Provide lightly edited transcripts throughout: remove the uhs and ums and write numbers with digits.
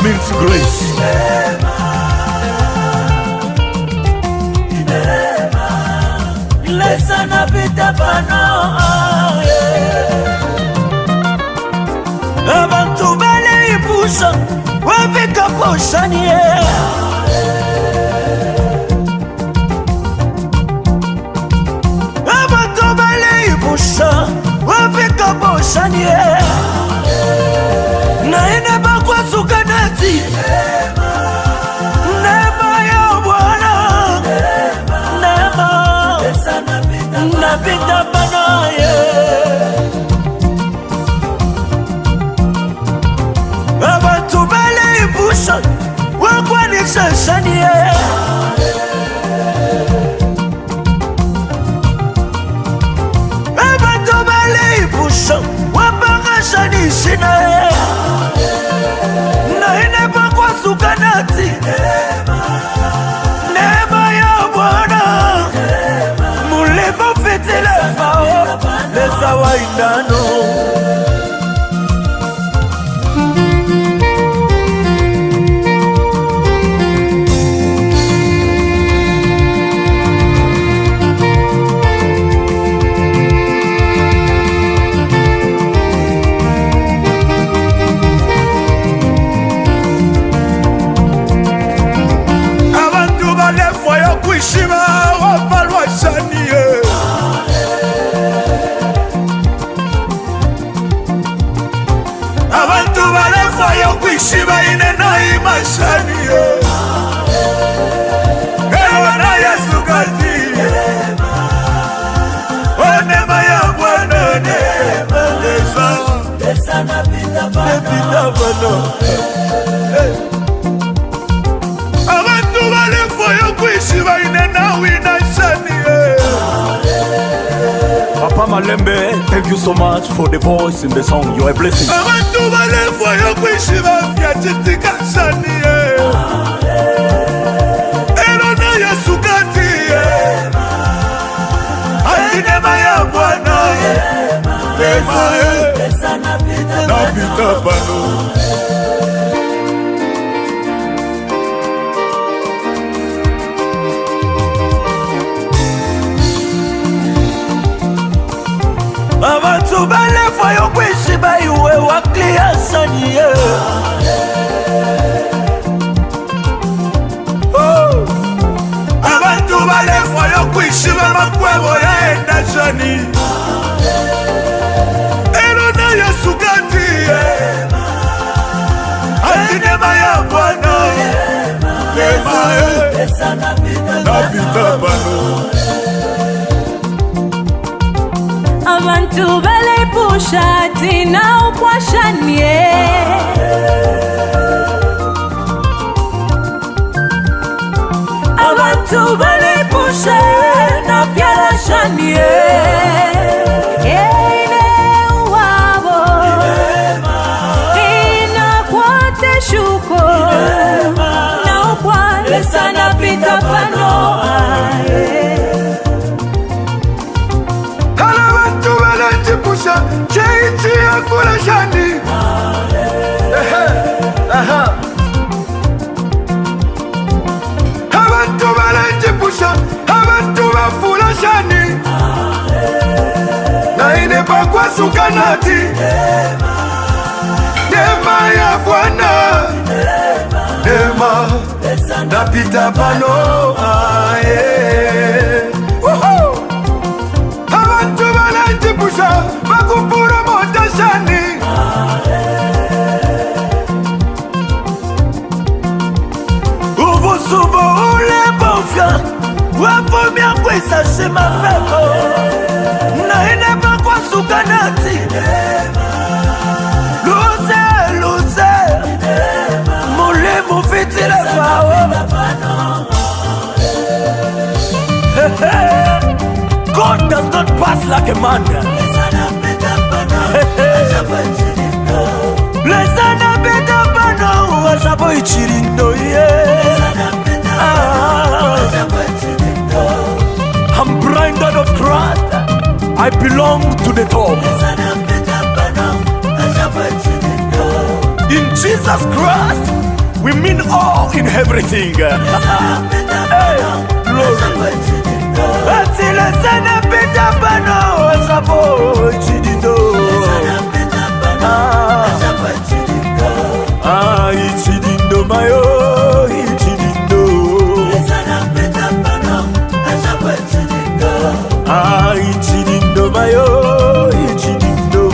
means grace. Lesa na pita pano abantu bale ipusha wapika poshani abantu bale ipusha wapika poshani na ine bakwa sukanati nema ya Bwana nema napita panaye abantu bale ipusha wakwanisha shanie abantu bale ipusha wapangasha nishina na ine pakwa sukanati nema ya Bwana mulebo fetele fao lesa waindano abantu balefwa yo kuishima wapalwa shanie abantu balefwa yo kuishima inena imashanie ewa na Yesu kati onema ya Bwana nema lesa napita pano abantu balefwa yo kuishima inena winashanie. Papa Malembe, thank you so much for the voice in the song. You are a blessing. Abantu balefwa yo kuishima vyachitika shanie ero na Yesu kati atinema ya Bwana nema napita pano abantu balefwa yo kuishima iwe wakliasanie abantu balefwa yo kuishima makwebo yaenda shani ero na Yesu kati atinema ya Bwana nema napita pano abantu bale pusha tina upwashanie abantu bale pusha na pyala shanie ine uwabo ina kwate shuko na ukwale sana pita pano pusha cheiti akula shani abantu balajipusha abantu bafula shani na ine pakwa sukanati nema ya Bwana nema napita pano abantu balajipusha bakupura motashani ubusubo ulebofya wapomya kwesa shema pepo na ine pakwa sukanati luze mulemu fitile fao God does not pass like a man. Lesana beta pano washabo ichirindo I'm branded of Christ. I belong to the top. In Jesus Christ in everything. Glory. Atile sana pita bano asabo chidido. Ichidindo mayo ichidindo. Ichidindo mayo ichidindo.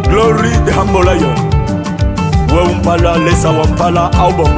Glory the humble lion. Wampala lesa wampala album.